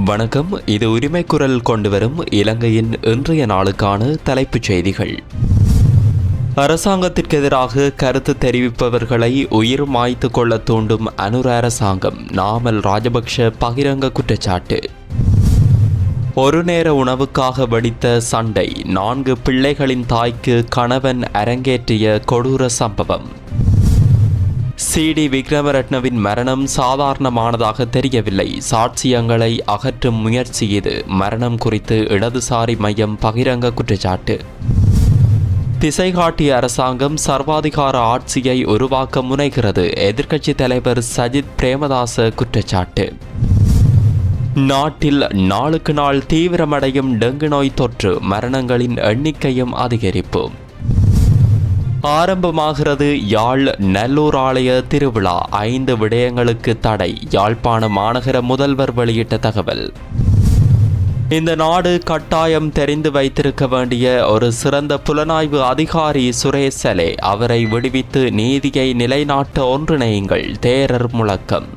வணக்கம். இது உரிமை குரல் கொண்டு வரும் இலங்கையின் இன்றைய நாளுக்கான தலைப்புச் செய்திகள். அரசாங்கத்திற்கு எதிராக கருத்து தெரிவிப்பவர்களை உயிர் மாய்த்து கொள்ள தூண்டும் அனுர அரசாங்கம், நாமல் ராஜபக்ஷ பகிரங்க குற்றச்சாட்டு. ஒரு நேர உணவுக்காக வெடித்த சண்டை, 4 பிள்ளைகளின் தாய்க்கு கணவன் அரங்கேற்றிய கொடூர சம்பவம். சிடி விக்ரமரட்னவின் மரணம் சாதாரணமானதாக தெரியவில்லை, சாட்சியங்களை அகற்றும் முயற்சி இது. மரணம் குறித்து இடதுசாரி மையம் பகிரங்க குற்றச்சாட்டு. திசை காட்டிய அரசாங்கம் சர்வாதிகார ஆட்சியை உருவாக்க முனைகிறது, எதிர்க்கட்சி தலைவர் சஜித் பிரேமதாச குற்றச்சாட்டு. நாட்டில் நாளுக்கு நாள் தீவிரமடையும் டெங்கு நோய் தொற்று, மரணங்களின் எண்ணிக்கையும் அதிகரிப்பு. ஆரம்பமாகிறது யாழ் நல்லூர் ஆலய திருவிழா, 5 விடயங்களுக்கு தடை, யாழ்ப்பாண மாநகர முதல்வர் வெளியிட்ட தகவல். இந்த நாடு கட்டாயம் தெரிந்து வைத்திருக்க வேண்டிய ஒரு சிறந்த புலனாய்வு அதிகாரி சுரேஷ் சலே, அவரை விடுவித்து நீதியை நிலைநாட்ட ஒன்றிணையுங்கள், தேரர் முழக்கம்.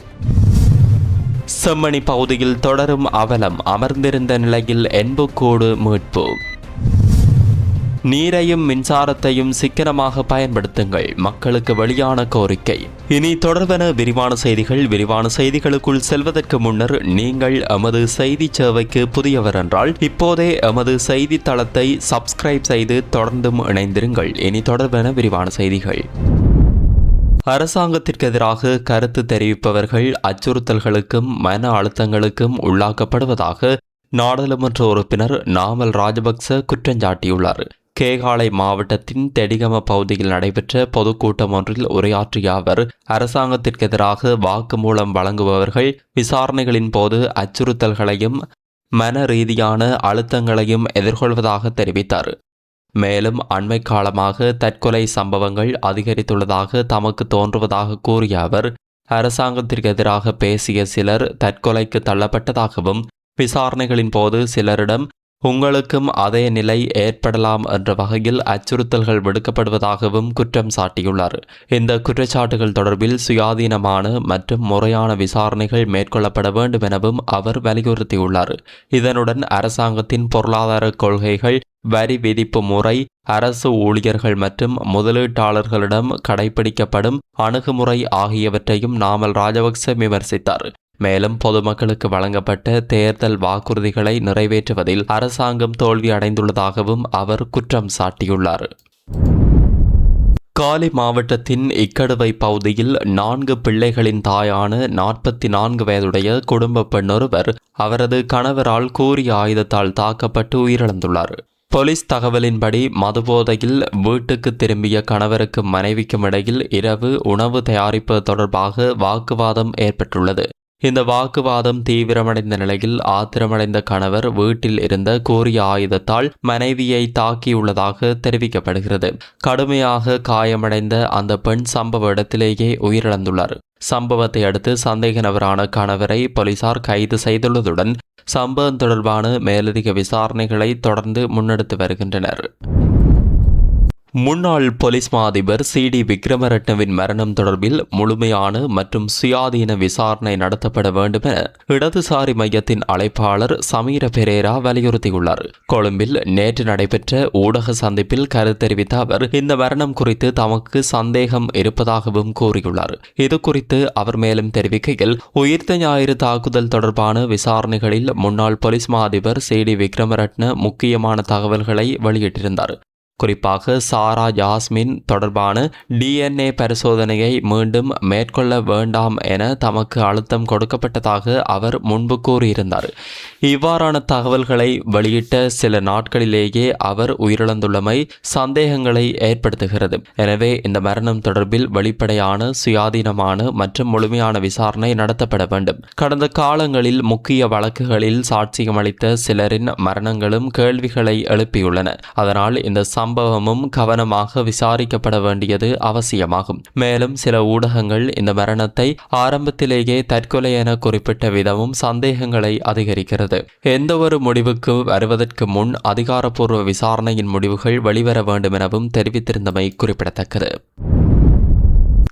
செம்மணி பகுதியில் தொடரும் அவலம், அமர்ந்திருந்த நிலையில் எண்புக்கூடு மீட்பு. நீரையும் மின்சாரத்தையும் சிக்கனமாக பயன்படுத்துங்கள், மக்களுக்கு வெளியான கோரிக்கை. இனி தொடர்பான விரிவான செய்திகளுக்குள் செல்வதற்கு முன்னர் நீங்கள் எமது செய்தி சேவைக்கு புதியவர் என்றால் இப்போதே எமது செய்தி தளத்தை சப்ஸ்கிரைப் செய்து தொடர்ந்தும் இணைந்திருங்கள். இனி தொடர்பான விரிவான செய்திகள். அரசாங்கத்திற்கு எதிராக கருத்து தெரிவிப்பவர்கள் அச்சுறுத்தல்களுக்கும் மன அழுத்தங்களுக்கும் உள்ளாக்கப்படுவதாக நாடாளுமன்ற உறுப்பினர் நாமல் ராஜபக்ச குற்றஞ்சாட்டியுள்ளார். கேகாலை மாவட்டத்தின் தெடிகம பகுதியில் நடைபெற்ற பொதுக்கூட்டம் ஒன்றில் உரையாற்றிய அவர், அரசாங்கத்திற்கு எதிராக வாக்குமூலம் வழங்குபவர்கள் விசாரணைகளின் போது அச்சுறுத்தல்களையும் மன ரீதியான அழுத்தங்களையும் எதிர்கொள்வதாக தெரிவித்தார். மேலும் அண்மை காலமாக தற்கொலை சம்பவங்கள் அதிகரித்துள்ளதாக தமக்கு தோன்றுவதாக கூறிய அவர், அரசாங்கத்திற்கு எதிராக பேசிய சிலர் தற்கொலைக்கு தள்ளப்பட்டதாகவும், விசாரணைகளின் போது சிலரிடம் உங்களுக்கும் அதே நிலை ஏற்படலாம் என்ற வகையில் அச்சுறுத்தல்கள் விடுக்கப்படுவதாகவும் குற்றம் சாட்டியுள்ளார். இந்த குற்றச்சாட்டுகள் தொடர்பில் சுயாதீனமான மற்றும் முறையான விசாரணைகள் மேற்கொள்ளப்பட வேண்டும் எனவும் அவர் வலியுறுத்தியுள்ளார். இதனுடன் அரசாங்கத்தின் பொருளாதார கொள்கைகள், வரி விதிப்பு முறை, அரசு ஊழியர்கள் மற்றும் முதலீட்டாளர்களிடம் கடைபிடிக்கப்படும் அணுகுமுறை ஆகியவற்றையும் நாமல் ராஜபக்ச விமர்சித்தார். மேலும் பொதுமக்களுக்கு வழங்கப்பட்ட தேர்தல் வாக்குறுதிகளை நிறைவேற்றுவதில் அரசாங்கம் தோல்வி அடைந்துள்ளதாகவும் அவர் குற்றம் சாட்டியுள்ளார். காலி மாவட்டத்தின் இக்கடுவை பகுதியில் 4 பிள்ளைகளின் தாயான 44 வயதுடைய குடும்ப பெண்ணொருவர் அவரது கணவரால் கூறிய ஆயுதத்தால் தாக்கப்பட்டு உயிரிழந்துள்ளார். போலீஸ் தகவலின்படி மதுபோதையில் வீட்டுக்கு திரும்பிய கணவருக்கும் மனைவிக்கும் இடையில் இரவு உணவு தயாரிப்பு தொடர்பாக வாக்குவாதம் ஏற்பட்டுள்ளது. இந்த வாக்குவாதம் தீவிரமடைந்த நிலையில் ஆத்திரமடைந்த கணவர் வீட்டில் இருந்த கூறிய ஆயுதத்தால் மனைவியை தாக்கியுள்ளதாக தெரிவிக்கப்படுகிறது. கடுமையாக காயமடைந்த அந்த பெண் சம்பவ இடத்திலேயே உயிரிழந்துள்ளார். சம்பவத்தை அடுத்து சந்தேக நபரான கணவரை போலீசார் கைது செய்துள்ளதுடன் சம்பவம் தொடர்பான மேலதிக விசாரணைகளை தொடர்ந்து முன்னெடுத்து வருகின்றனர். முன்னாள் போலீஸ் மா அதிபர் சிடி விக்ரமரட்னவின் மரணம் தொடர்பில் முழுமையான மற்றும் சுயாதீன விசாரணை நடத்தப்பட வேண்டும் என இடதுசாரி மையத்தின் அழைப்பாளர் சமீர பெரேரா வலியுறுத்தியுள்ளார். கொழும்பில் நேற்று நடைபெற்ற ஊடக சந்திப்பில் கருத்து தெரிவித்த அவர், இந்த மரணம் குறித்து தமக்கு சந்தேகம் இருப்பதாகவும் கூறியுள்ளார். இது குறித்து அவர் மேலும் தெரிவிக்கையில், உயிர்த்த ஞாயிறு தாக்குதல் தொடர்பான விசாரணைகளில் முன்னாள் போலீஸ் மா அதிபர் சிடி விக்ரமரட்ன முக்கியமான தகவல்களை வெளியிட்டிருந்தார். குறிப்பாக சாரா ஜாஸ்மின் தொடர்பான DNA பரிசோதனையை மீண்டும் மேற்கொள்ள வேண்டாம் என தமக்கு அழுத்தம் கொடுக்கப்பட்டதாக அவர் முன்பு கூறியிருந்தார். இவ்வாறான தகவல்களை வெளியிட்ட சில நாட்களிலேயே அவர் உயிரிழந்துள்ளமை சந்தேகங்களை ஏற்படுத்துகிறது. எனவே இந்த மரணம் தொடர்பில் வெளிப்படையான, சுயாதீனமான மற்றும் முழுமையான விசாரணை நடத்தப்பட வேண்டும். கடந்த காலங்களில் முக்கிய வழக்குகளில் சாட்சியம் அளித்த சிலரின் மரணங்களும் கேள்விகளை எழுப்பியுள்ளன. அதனால் இந்த சம்பவமும் கவனமாக விசாரிக்கப்பட வேண்டியது அவசியமாகும். மேலும் சில ஊடகங்கள் இந்த மரணத்தை ஆரம்பத்திலேயே தற்கொலை என குறிப்பிட்ட விதமும் சந்தேகங்களை அதிகரிக்கிறது. எந்த ஒரு முடிவுக்கு வருவதற்கு முன் அதிகாரப்பூர்வ விசாரணையின் முடிவுகள் வெளிவர வேண்டும் எனவும் தெரிவித்திருந்தமை குறிப்பிடத்தக்கது.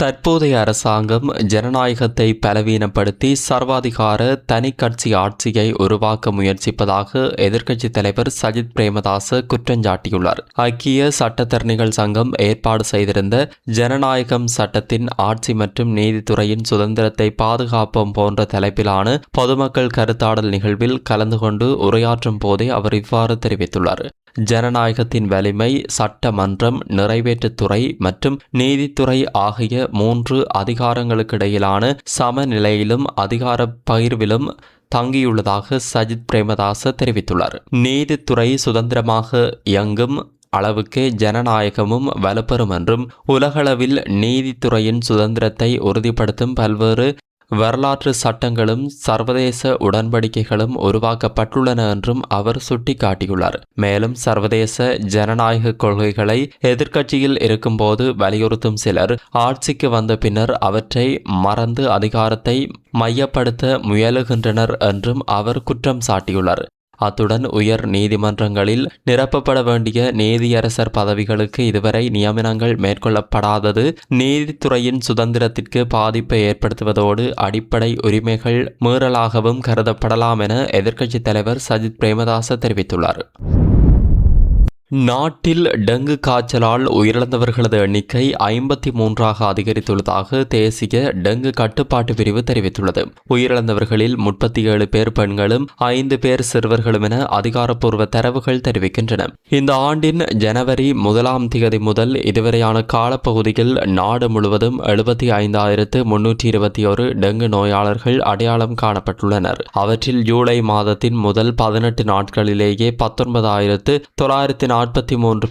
தற்போதைய அரசாங்கம் ஜனநாயகத்தை பலவீனப்படுத்தி சர்வாதிகார தனி கட்சி ஆட்சியை உருவாக்க முயற்சிப்பதாக எதிர்க்கட்சித் தலைவர் சஜித் பிரேமதாச குற்றஞ்சாட்டியுள்ளார். ஐக்கிய சட்டத்தரணிகள் சங்கம் ஏற்பாடு செய்திருந்த ஜனநாயகம் சட்டத்தின் ஆட்சி மற்றும் நீதித்துறையின் சுதந்திரத்தை பாதுகாப்போம் போன்ற தலைப்பிலான பொதுமக்கள் கருத்தாடல் நிகழ்வில் கலந்து கொண்டு உரையாற்றும் போதே அவர் இவ்வாறு தெரிவித்துள்ளார். ஜனநாயகத்தின் வலிமை சட்டமன்றம், நிறைவேற்றுத்துறை மற்றும் நீதித்துறை ஆகிய 3 அதிகாரங்களுக்கிடையிலான சமநிலையிலும் அதிகார பகிர்விலும் தங்கியுள்ளதாக சஜித் பிரேமதாச தெரிவித்துள்ளார். நீதித்துறை சுதந்திரமாக இயங்கும் அளவுக்கு ஜனநாயகமும் வலுப்பெறும் என்றும் உலகளவில் நீதித்துறையின் சுதந்திரத்தை உறுதிப்படுத்தும் பல்வேறு வரலாற்று சட்டங்களும் சர்வதேச உடன்படிக்கைகளும் உருவாக்கப்பட்டுள்ளன என்றும் அவர் சுட்டிக்காட்டியுள்ளார். மேலும் சர்வதேச ஜனநாயக கொள்கைகளை எதிர்க்கட்சியில் இருக்கும்போது வலியுறுத்தும் சிலர் ஆட்சிக்கு வந்த பின்னர் அவற்றை மறந்து அதிகாரத்தை மையப்படுத்த முயலுகின்றனர் என்றும் அவர் குற்றம் சாட்டியுள்ளார். அத்துடன் உயர் நீதிமன்றங்களில் நிரப்பப்பட வேண்டிய நீதியரசர் பதவிகளுக்கு இதுவரை நியமனங்கள் மேற்கொள்ளப்படாதது நீதித்துறையின் சுதந்திரத்திற்கு பாதிப்பை ஏற்படுத்துவதோடு அடிப்படை உரிமைகள் மீறலாகவும் கருதப்படலாம் என எதிர்க்கட்சித் தலைவர் சஜித் பிரேமதாச தெரிவித்துள்ளார். நாட்டில் டெங்கு காய்ச்சலால் உயிரிழந்தவர்களது எண்ணிக்கை 53ஆக அதிகரித்துள்ளதாக தேசிய டெங்கு கட்டுப்பாட்டு பிரிவு தெரிவித்துள்ளது. உயிரிழந்தவர்களில் 37 பேர் பெண்களும் 5 பேர் சிறுவர்களும் என அதிகாரப்பூர்வ தரவுகள் தெரிவிக்கின்றன. இந்த ஆண்டின் ஜனவரி 1ஆம் தேதி முதல் இதுவரையான காலப்பகுதியில் நாடு முழுவதும் 75,321 டெங்கு நோயாளர்கள் அடையாளம் காணப்பட்டுள்ளனர். அவற்றில் ஜூலை மாதத்தின் முதல் 18 நாட்களிலேயே 19,943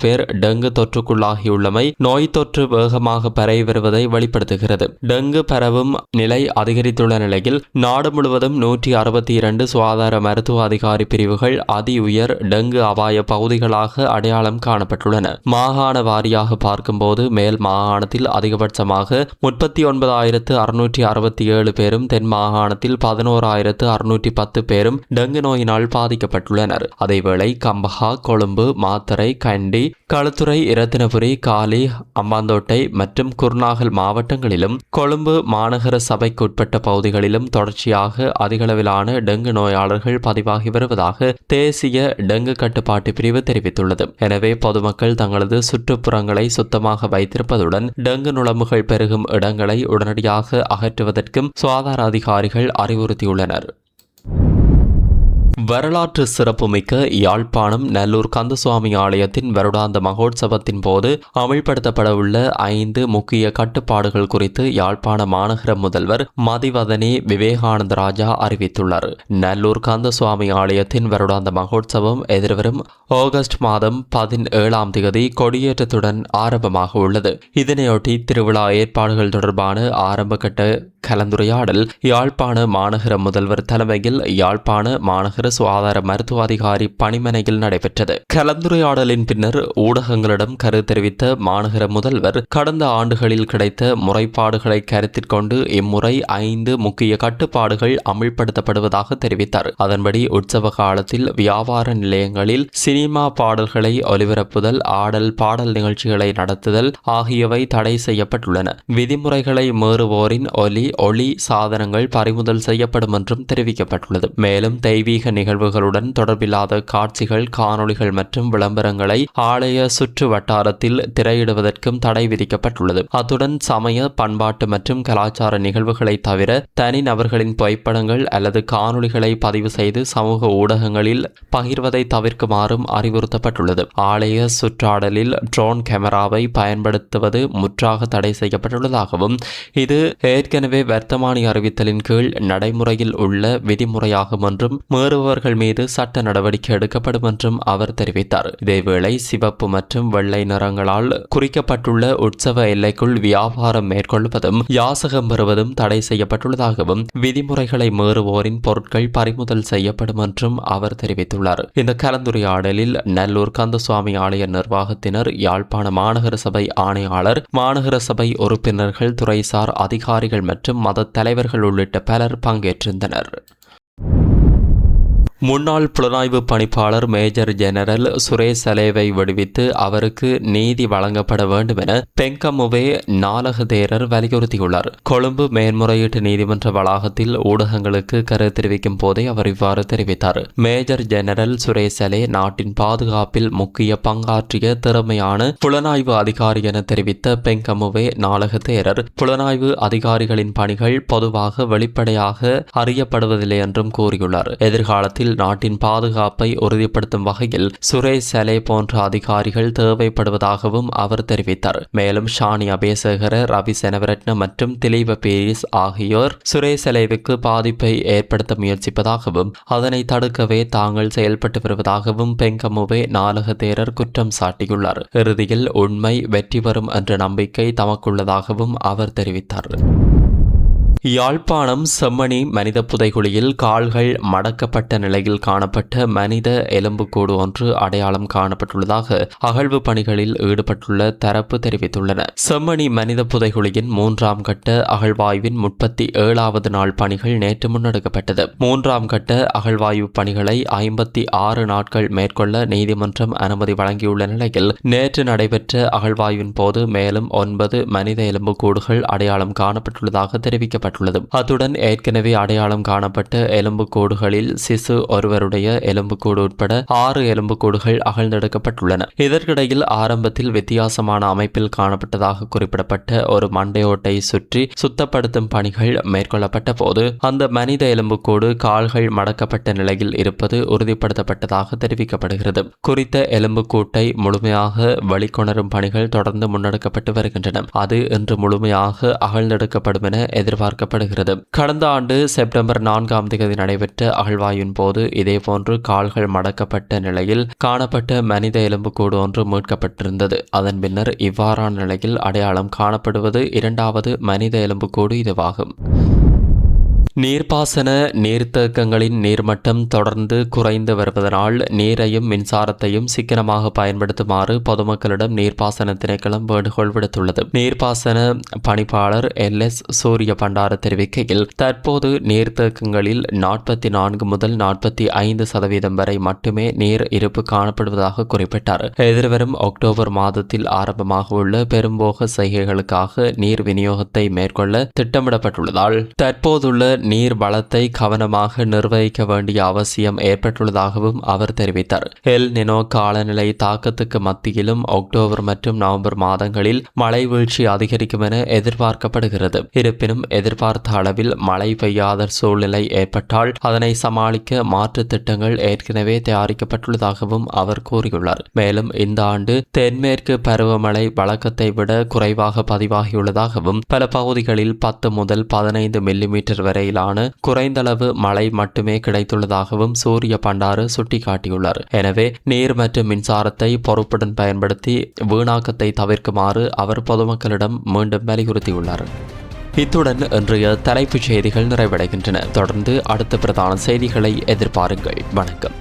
பேர் டெங்கு தொற்றுக்குள்ளாகியுள்ளமை நோய் தொற்று வேகமாக பரவி வருவதை வெளிப்படுத்துகிறது. டெங்கு பரவும் நிலை அதிகரித்துள்ள நிலையில் நாடு முழுவதும் 162 சுகாதார மருத்துவ அதிகாரி பிரிவுகள் அதி உயர் டெங்கு அபாய பகுதிகளாக அடையாளம் காணப்பட்டுள்ளன. மாகாண வாரியாக பார்க்கும்போது மேல் மாகாணத்தில் அதிகபட்சமாக 39,667 பேரும், தென் மாகாணத்தில் 11,610 பேரும் டெங்கு நோயினால் பாதிக்கப்பட்டுள்ளனர். அதேவேளை கம்பஹா, கொழும்பு, மாத்தறை, கண்டி, களுத்துறை, இரத்தினபுரி, காலி, அம்பாந்தோட்டை மற்றும் குர்நாகல் மாவட்டங்களிலும் கொழும்பு மாநகர சபைக்குட்பட்ட பகுதிகளிலும் தொடர்ச்சியாக அதிகளவிலான டெங்கு நோயாளர்கள் பதிவாகி வருவதாக தேசிய டெங்கு கட்டுப்பாட்டு பிரிவு தெரிவித்துள்ளது. எனவே பொதுமக்கள் தங்களது சுற்றுப்புறங்களை சுத்தமாக வைத்திருப்பதுடன் டெங்கு நுளம்புகள் பெருகும் இடங்களை உடனடியாக அகற்றுவதற்கும் சுகாதார அதிகாரிகள் அறிவுறுத்தியுள்ளனர். வரலாற்று சிறப்புமிக்க யாழ்ப்பாணம் நல்லூர் கந்தசுவாமி ஆலயத்தின் வருடாந்த மகோற்சவத்தின் போது அமல்படுத்தப்பட உள்ள 5 முக்கிய கட்டுப்பாடுகள் குறித்து யாழ்ப்பாண மாநகர முதல்வர் மதிவதனி விவேகானந்த ராஜா அறிவித்துள்ளார். நல்லூர் கந்தசுவாமி ஆலயத்தின் வருடாந்த மகோற்சவம் எதிர்வரும் ஆகஸ்ட் மாதம் 17ஆம் தேதி கொடியேற்றத்துடன் ஆரம்பமாக உள்ளது. இதனையொட்டி திருவிழா ஏற்பாடுகள் தொடர்பான ஆரம்பகட்ட கலந்துரையாடல் யாழ்ப்பாண மாநகர முதல்வர் தலைமையில் யாழ்ப்பாண மாநகர சுகாதார மருத்துவ அதிகாரி பணிமனையில் நடைபெற்றது. கலந்துரையாடலின் பின்னர் ஊடகங்களிடம் கருத்து தெரிவித்த மாநகர முதல்வர் கடந்த ஆண்டுகளில் கிடைத்த முறைப்பாடுகளை கருத்தில் கொண்டு இம்முறை 5 முக்கிய கட்டுப்பாடுகள் அமல்படுத்தப்படுவதாக தெரிவித்தார். அதன்படி உற்சவ காலத்தில் வியாபார நிலையங்களில் சினிமா பாடல்களை ஒலிபரப்புதல், ஆடல் பாடல் நிகழ்ச்சிகளை நடத்துதல் ஆகியவை தடை செய்யப்பட்டுள்ளன. விதிமுறைகளை மீறுவோரின் ஒளி சாதனங்கள் பறிமுதல் செய்யப்படும் என்றும் தெரிவிக்கப்பட்டுள்ளது. மேலும் தெய்வீக நிகழ்வுகளுடன் தொடர்பில்லாத காட்சிகள், காணொளிகள் மற்றும் விளம்பரங்களை ஆலய சுற்று வட்டாரத்தில் திரையிடுவதற்கும் தடை விதிக்கப்பட்டுள்ளது. அத்துடன் சமய, பண்பாட்டு மற்றும் கலாச்சார நிகழ்வுகளை தவிர தனி நபர்களின் புகைப்படங்கள் அல்லது காணொளிகளை பதிவு செய்து சமூக ஊடகங்களில் பகிர்வதை தவிர்க்குமாறும் அறிவுறுத்தப்பட்டுள்ளது. ஆலய சுற்றாடலில் ட்ரோன் கேமராவை பயன்படுத்துவது முற்றாக தடை செய்யப்பட்டுள்ளதாகவும் இது ஏற்கனவே வர்த்தமானி அறிவித்தலின் கீழ் நடைமுறையில் உள்ள விதிமுறையாகும் என்றும் மீறுபவர்கள் மீது சட்ட நடவடிக்கை எடுக்கப்படும் என்றும் அவர் தெரிவித்தார். இதேவேளை சிவப்பு மற்றும் வெள்ளை நிறங்களால் குறிக்கப்பட்டுள்ள உற்சவ எல்லைக்குள் வியாபாரம் மேற்கொள்வதும் யாசகம் பெறுவதும் தடை செய்யப்பட்டுள்ளதாகவும் விதிமுறைகளை மீறுவோரின் பொருட்கள் பறிமுதல் செய்யப்படும் என்றும் அவர் தெரிவித்துள்ளார். இந்த கலந்துரையாடலில் நல்லூர் கந்தசுவாமி ஆலய நிர்வாகத்தினர், யாழ்ப்பாண மாநகர சபை ஆணையாளர், மாநகர சபை உறுப்பினர்கள், துறைசார் அதிகாரிகள் மற்றும் மத தலைவர்கள் உள்ளிட்ட பலர் பங்கேற்றிருந்தனர். முன்னாள் புலனாய்வு பணிப்பாளர் மேஜர் ஜெனரல் சுரேஷ் சலேவை விடுவித்து அவருக்கு நீதி வழங்கப்பட வேண்டும் என பெங்கமுவே நாலகதேரர் வலியுறுத்தியுள்ளார். கொழும்பு மேன்முறையீட்டு நீதிமன்ற வளாகத்தில் ஊடகங்களுக்கு கருத்து தெரிவிக்கும் போதே அவர் இவ்வாறு தெரிவித்தார். மேஜர் ஜெனரல் சுரேஷ் சலே நாட்டின் பாதுகாப்பில் முக்கிய பங்காற்றிய திறமையான புலனாய்வு அதிகாரி என தெரிவித்த பெங்கமுவே நாலகதேரர் புலனாய்வு அதிகாரிகளின் பணிகள் பொதுவாக வெளிப்படையாக அறியப்படுவதில்லை என்றும் கூறியுள்ளார். எதிர்காலத்தில் நாட்டின் பாதுகாப்பை உறுதிப்படுத்தும் வகையில் சுரேஷ் சலே போன்ற அதிகாரிகள் தேவைப்படுவதாகவும் அவர் தெரிவித்தார். மேலும் ஷானி அபேசகர, ரவி செனவரட்ன மற்றும் திலீப பீரிஸ் ஆகியோர் சுரேஷ் சலேவுக்கு பாதிப்பை ஏற்படுத்த முயற்சிப்பதாகவும் அதனை தடுக்கவே தாங்கள் செயல்பட்டு வருவதாகவும் பெங்கமுவே நாலகதேரர் குற்றம் சாட்டியுள்ளார். இறுதியில் உண்மை வெற்றி பெறும் என்ற நம்பிக்கை தமக்குள்ளதாகவும் அவர் தெரிவித்தார். யாழ்ப்பாணம் செம்மணி மனித புதைகுழியில் கால்கள் மடக்கப்பட்ட நிலையில் காணப்பட்ட மனித எலும்புக்கூடு ஒன்று அடையாளம் காணப்பட்டுள்ளதாக அகழ்வு பணிகளில் ஈடுபட்டுள்ள தரப்பு தெரிவித்துள்ளன. செம்மணி மனித புதைகுழியின் 3ஆம் கட்ட அகழ்வாய்வின் 37வது நாள் பணிகள் நேற்று முன்னெடுக்கப்பட்டது. 3ஆம் கட்ட அகழ்வாய்வு பணிகளை 56 நாட்கள் மேற்கொள்ள நீதிமன்றம் அனுமதி வழங்கியுள்ள நிலையில் நேற்று நடைபெற்ற அகழ்வாய்வின் போது மேலும் 9 மனித எலும்புக்கூடுகள் அடையாளம் காணப்பட்டுள்ளதாக தெரிவிக்கப்பட்டது. அத்துடன் ஏற்கனவே அடையாளம் காணப்பட்ட எலும்புக்கூடுகளில் சிசு ஒருவருடைய எலும்புக்கூடு உட்பட 6 எலும்புக்கூடுகள் அகழ்ந்தெடுக்கப்பட்டுள்ளன. இதற்கிடையில் ஆரம்பத்தில் வித்தியாசமான அமைப்பில் காணப்பட்டதாக குறிப்பிடப்பட்ட ஒரு மண்டையோட்டை சுற்றி சுத்தப்படுத்தும் பணிகள் மேற்கொள்ளப்பட்ட போது அந்த மனித எலும்புக்கூடு கால்கள் மடக்கப்பட்ட நிலையில் இருப்பது உறுதிப்படுத்தப்பட்டதாக தெரிவிக்கப்படுகிறது. குறித்த எலும்புக்கூட்டை முழுமையாக வெளிக்கொணரும் பணிகள் தொடர்ந்து முன்னெடுக்கப்பட்டு வருகின்றன. அது இன்று முழுமையாக அகழ்ந்தெடுக்கப்படும் என எதிர்பார்க்கப்படுகிறது. கடந்த ஆண்டு செப்டம்பர் 4ஆம் தேதி நடைபெற்ற அகழ்வாய்வின் போது இதேபோன்று கால்கள் மடக்கப்பட்ட நிலையில் காணப்பட்ட மனித எலும்புக்கூடு ஒன்று மீட்கப்பட்டிருந்தது. அதன் பின்னர் இவ்வாறான நிலையில் அடையாளம் காணப்படுவது 2வது மனித எலும்புக்கூடு இதுவாகும். நீர்ப்பாசன நீர்த்தேக்கங்களின் நீர்மட்டம் தொடர்ந்து குறைந்து வருவதனால் நீரையும் மின்சாரத்தையும் சிக்கனமாக பயன்படுத்துமாறு பொதுமக்களிடம் நீர்ப்பாசன திணைக்களம் வேண்டுகோள் விடுத்துள்ளது. நீர்ப்பாசன பணிப்பாளர் LS சூரிய பண்டார தெரிவிக்கையில் தற்போது நீர்த்தேக்கங்களில் 44 முதல் 45% வரை மட்டுமே நீர் இருப்பு காணப்படுவதாக குறிப்பிட்டார். எதிர்வரும் அக்டோபர் மாதத்தில் ஆரம்பமாக உள்ள பெரும்போக செய்கைகளுக்காக நீர் விநியோகத்தை மேற்கொள்ள திட்டமிடப்பட்டுள்ளதால் தற்போதுள்ள நீர் வளத்தை கவனமாக நிர்வகிக்க வேண்டிய அவசியம் ஏற்பட்டுள்ளதாகவும் அவர் தெரிவித்தார். எல் நினோ காலநிலை தாக்கத்துக்கு மத்தியிலும் அக்டோபர் மற்றும் நவம்பர் மாதங்களில் மழை வீழ்ச்சி அதிகரிக்கும் என எதிர்பார்க்கப்படுகிறது. இருப்பினும் எதிர்பார்த்த அளவில் மழை பெய்யாத சூழ்நிலை ஏற்பட்டால் அதனை சமாளிக்க மாற்று திட்டங்கள் ஏற்கனவே தயாரிக்கப்பட்டுள்ளதாகவும் அவர் கூறியுள்ளார். மேலும் இந்த ஆண்டு தென்மேற்கு பருவமழை வழக்கத்தை விட குறைவாக பதிவாகியுள்ளதாகவும் பல பகுதிகளில் 10 முதல் 15 மில்லிமீட்டர் வரையிலான குறைந்தளவு மழை மட்டுமே கிடைத்துள்ளதாகவும் சூரிய பண்டாறு சுட்டிக்காட்டியுள்ளார். எனவே நீர் மற்றும் மின்சாரத்தை பொறுப்புடன் பயன்படுத்தி வீணாக்கத்தை தவிர்க்குமாறு அவர் பொதுமக்களிடம் மீண்டும் வலியுறுத்தியுள்ளார். இத்துடன் இன்றைய தலைப்புச் செய்திகள் நிறைவடைகின்றன. தொடர்ந்து அடுத்த பிரதான செய்திகளை எதிர்பாருங்கள். வணக்கம்.